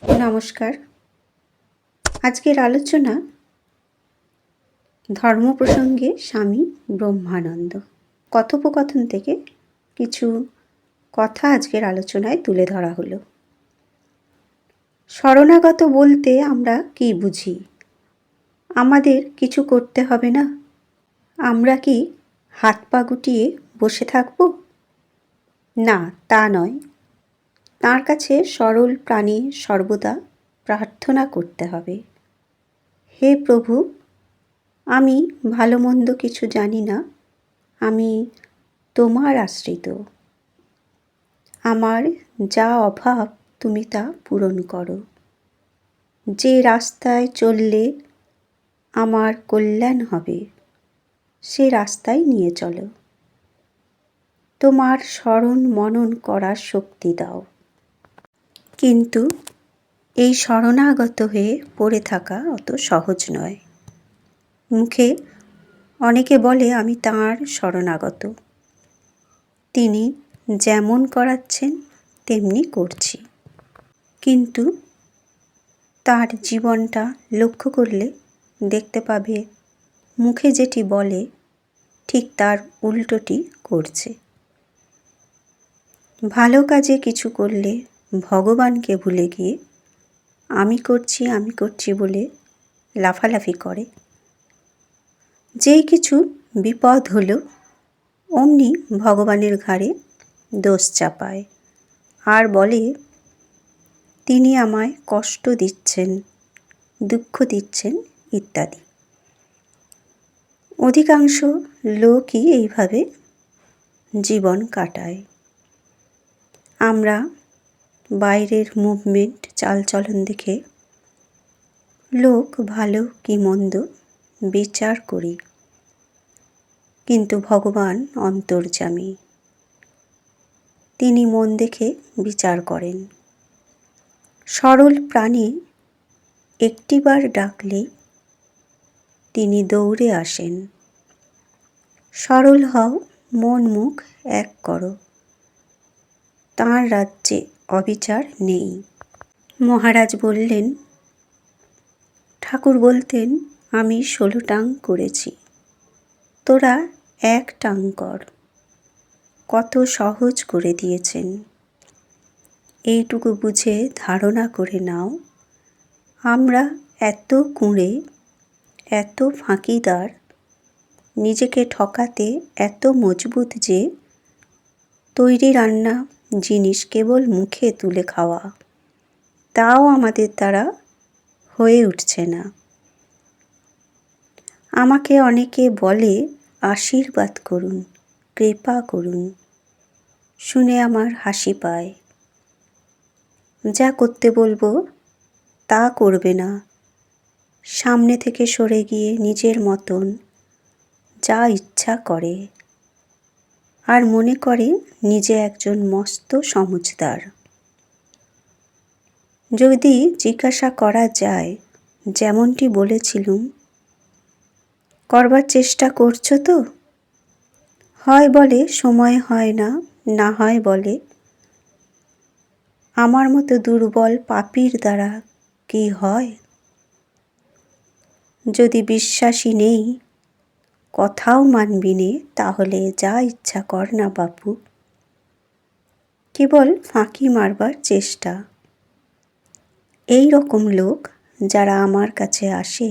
নমস্কার। আজকের আলোচনা ধর্ম প্রসঙ্গে স্বামী ব্রহ্মানন্দ। কথোপকথন থেকে কিছু কথা আজকের আলোচনায় তুলে ধরা হলো। শরণাগত বলতে আমরা কি বুঝি? আমাদের কিছু করতে হবে না? আমরা কি হাত পা গুটিয়ে বসে থাকব? না, তা নয়। তাঁর কাছে সরল প্রাণে সর্বদা প্রার্থনা করতে হবে। হে প্রভু, আমি ভালো মন্দ কিছু জানি না, আমি তোমার আশ্রিত। আমার যা অভাব তুমি তা পূরণ করো। যে রাস্তায় চললে আমার কল্যাণ হবে, সে রাস্তায় নিয়ে চলো। তোমার স্মরণ মনন করার শক্তি দাও। কিন্তু এই শরণাগত হয়ে পড়ে থাকা অত সহজ নয়। মুখে অনেকে বলে আমি তাঁর শরণাগত, তিনি যেমন করাচ্ছেন তেমনি করছি। কিন্তু তার জীবনটা লক্ষ্য করলে দেখতে পাবে মুখে যেটি বলে ঠিক তার উল্টোটি করছে। ভালো কাজে কিছু করলে ভগবানকে ভুলে গিয়ে আমি করছি বলে লাফালাফি করে। যেই কিছু বিপদ হলো অমনি ভগবানের ঘাড়ে দোষ চাপায় আর বলে তিনি আমায় কষ্ট দিচ্ছেন, দুঃখ দিচ্ছেন ইত্যাদি। অধিকাংশ লোকই এইভাবে জীবন কাটায়। আমরা বাইরের মুভমেন্ট চালচলন দেখে লোক ভালো কি মন্দ বিচার করি, কিন্তু ভগবান অন্তর্যামী, তিনি মন দেখে বিচার করেন। সরল প্রাণী একটিবার ডাকলে তিনি দৌড়ে আসেন। সরল হও, মন মুখ এক করো, তাঁর রাজ্যে অবিচার নেই। মহারাজ বললেন, ঠাকুর বলতেন আমি 16 টাং করেছি, তোরা 1 টাং কর। কত সহজ করে দিয়েছেন। এইটুকু বুঝে ধারণা করে নাও, আমরা এত কুঁড়ে, এত ফাঁকিদার, নিজেকে ঠকাতে এত মজবুত যে তৈরি রান্না জিনিস কেবল মুখে তুলে খাওয়া, তাও আমাদের দ্বারা হয়ে উঠছে না। আমাকে অনেকে বলে আশীর্বাদ করুন, কৃপা করুন। শুনে আমার হাসি পায়। যা করতে বলবো তা করবে না, সামনে থেকে সরে গিয়ে নিজের মতন যা ইচ্ছা করে, আর মনে করে নিজে একজন মস্ত সমঝদার। যদি জিজ্ঞাসা করা যায় যেমনটি বলেছিলুম, করবার চেষ্টা করছো তো? হয় বলে সময় হয় না, না হয় বলে আমার মতো দুর্বল পাপীর দ্বারা কি হয়? যদি বিশ্বাসী নেই, কথাও মানবি নে, তাহলে যা ইচ্ছা কর না বাপু। কেবল ফাঁকি মারবার চেষ্টা। এই রকম লোক যারা আমার কাছে আসে,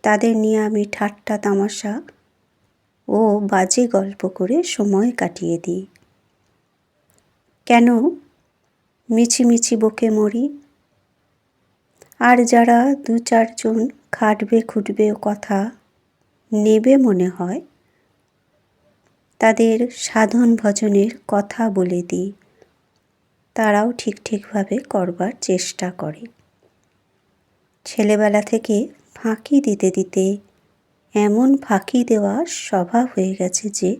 তাদের নিয়ে আমি ঠাট্টা তামাশা ও বাজে গল্প করে সময় কাটিয়ে দিই। কেন মিছিমিছি বকে মরি? আর যারা 2-4 জন খাটবে খুটবে কথা নেবে মনে হয়, তাদের সাধন ভজনের কথা বলে দিই, তারাও ঠিকভাবে করবার চেষ্টা করে। ছেলেবেলা থেকে ফাঁকি দিতে দিতে এমন ফাঁকি দেওয়া স্বভাব হয়ে গেছে যে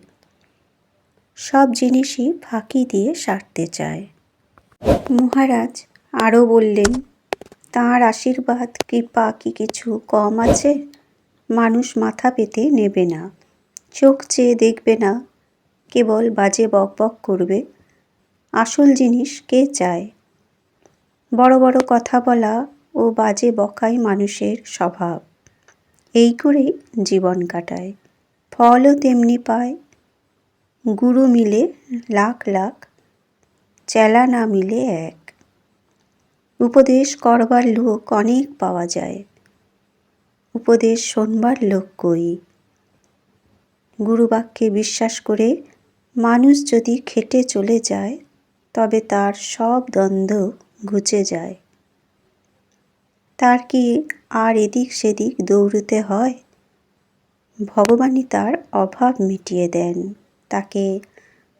সব জিনিসই ফাঁকি দিয়ে সারতে চায়। মহারাজ আরও বললেন, তাঁর আশীর্বাদ কৃপা কি কিছু কম আছে? মানুষ মাথা পেতে নেবে না, চোখ চেয়ে দেখবে না, কেবল বাজে বকবক করবে। আসল জিনিস কে চায়? বড় বড় কথা বলা ও বাজে বকাই মানুষের স্বভাব। এই করেই জীবন কাটায়, ফলও তেমনি পায়। গুরু মিলে লাখ লাখ, চেলা না মিলে এক। উপদেশ করবার লোক অনেক পাওয়া যায়, উপদেশ শোনবার লোক কই। গুরুবাক্যে বিশ্বাস করে মানুষ যদি খেটে চলে যায়, তবে তার সব দ্বন্দ্ব ঘুচে যায়। তার কি আর এদিক সেদিক দৌড়তে হয়? ভগবানই তার অভাব মিটিয়ে দেন, তাকে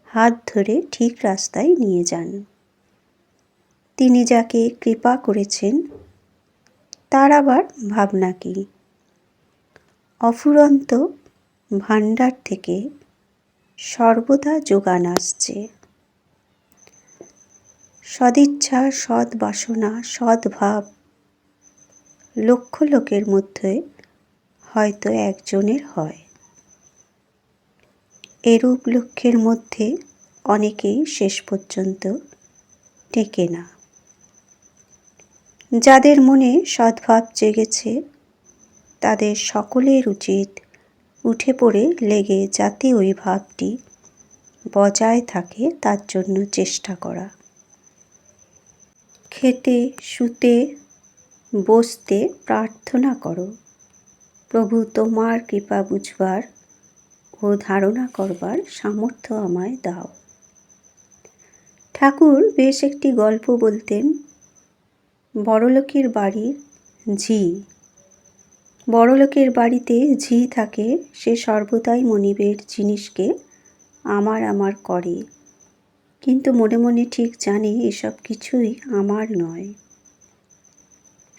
হাত ধরে ঠিক রাস্তায় নিয়ে যান। তিনি যাকে কৃপা করেছেন, তার আবার ভাবনা কি? অফুরন্ত ভাণ্ডার থেকে সর্বদা যোগান আসছে। সদিচ্ছা, সৎ বাসনা, সদ্ভাব লক্ষ লোকের মধ্যে হয়তো একজনের হয়। এরূপ লক্ষ্যের মধ্যে অনেকেই শেষ পর্যন্ত টেকে না। যাদের মনে সদ্ভাব জেগেছে, তাদের সকলের উচিত উঠে পড়ে লেগে যাতে ওই ভাবটি বজায় থাকে তার জন্য চেষ্টা করা। খেতে, শুতে, বসতে প্রার্থনা করো, প্রভু তোমার কৃপা বুঝবার ও ধারণা করবার সামর্থ্য আমায় দাও। ঠাকুর বেশ একটি গল্প বলতেন। বড়লোকের বাড়ির ঝি। বড়লোকের বাড়িতে ঝি থাকে, সে সর্বদাই মনিবের জিনিসকে আমার আমার করে, কিন্তু মনে মনে ঠিক জানে এসব কিছুই আমার নয়।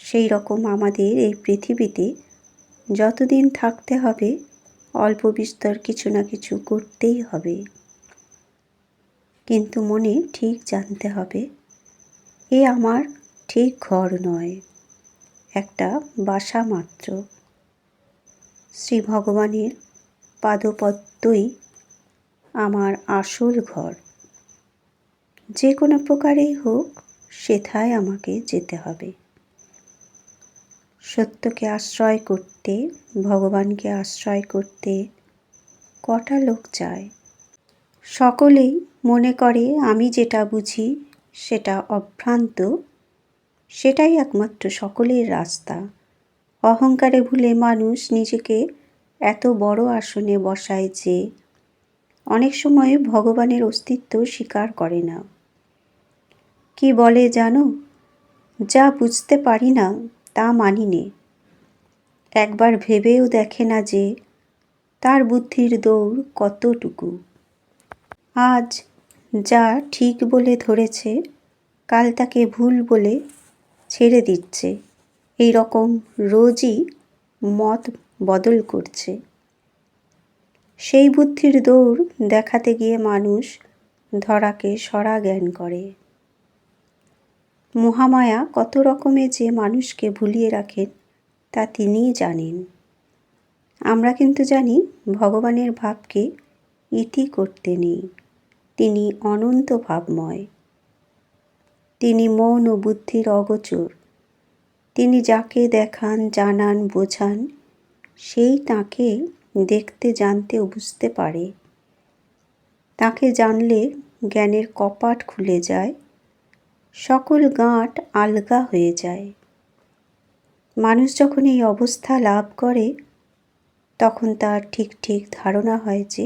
সেই রকম আমাদের এই পৃথিবীতে যতদিন থাকতে হবে, অল্প বিস্তর কিছু না কিছু করতেই হবে, কিন্তু মনে ঠিক জানতে হবে এ আমার ঠিক ঘর নয়, একটা বাসা মাত্র। শ্রী ভগবানের পাদপদ্মই আমার আসল ঘর। যে কোনো প্রকারেই হোক, সেথায় আমাকে যেতে হবে। সত্যকে আশ্রয় করতে, ভগবানকে আশ্রয় করতে কটা লোক চায়? সকলেই মনে করে আমি যেটা বুঝি সেটা অভ্রান্ত, সেটাই একমাত্র সকলের রাস্তা। অহংকারে ভুলে মানুষ নিজেকে এত বড় আসনে বসায় যে অনেক সময় ভগবানের অস্তিত্ব স্বীকার করে না। কি বলে জানো? যা বুঝতে পারি না তা মানি নে। একবার ভেবেও দেখে না যে তার বুদ্ধির দৌড় কতটুকু। আজ যা ঠিক বলে ধরেছে, কাল তাকে ভুল বলে ছেড়ে দিচ্ছে। এই রকম রোজই মত বদল করছে। সেই বুদ্ধির দৌড় দেখাতে গিয়ে মানুষ ধরাকে সরা জ্ঞান করে। মহামায়া কত রকমে যে মানুষকে ভুলিয়ে রাখেন তা তিনিই জানেন। আমরা কিন্তু জানি ভগবানের ভাবকে ইতি করতে নেই, তিনি অনন্ত ভাবময়। তিনি মন ও বুদ্ধির অগোচর। তিনি যাকে দেখান, জানান, বোঝান, সেই তাঁকে দেখতে, জানতে ও বুঝতে পারে। তাঁকে জানলে জ্ঞানের কপাট খুলে যায়, সকল গাঁট আলগা হয়ে যায়। মানুষ যখন এই অবস্থা লাভ করে, তখন তার ঠিক ঠিক ধারণা হয় যে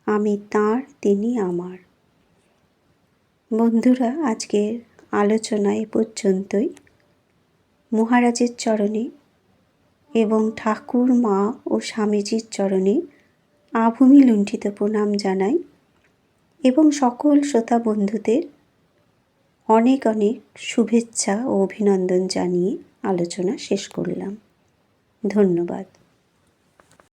আমি তাঁর, তিনি আমার। বন্ধুরা, আজকের আলোচনা এ পর্যন্তই। মহারাজের চরণে এবং ঠাকুর, মা ও স্বামীজির চরণে আভূমি লুণ্ঠিত প্রণাম জানাই এবং সকল শ্রোতা বন্ধুদের অনেক অনেক শুভেচ্ছা ও অভিনন্দন জানিয়ে আলোচনা শেষ করলাম। ধন্যবাদ।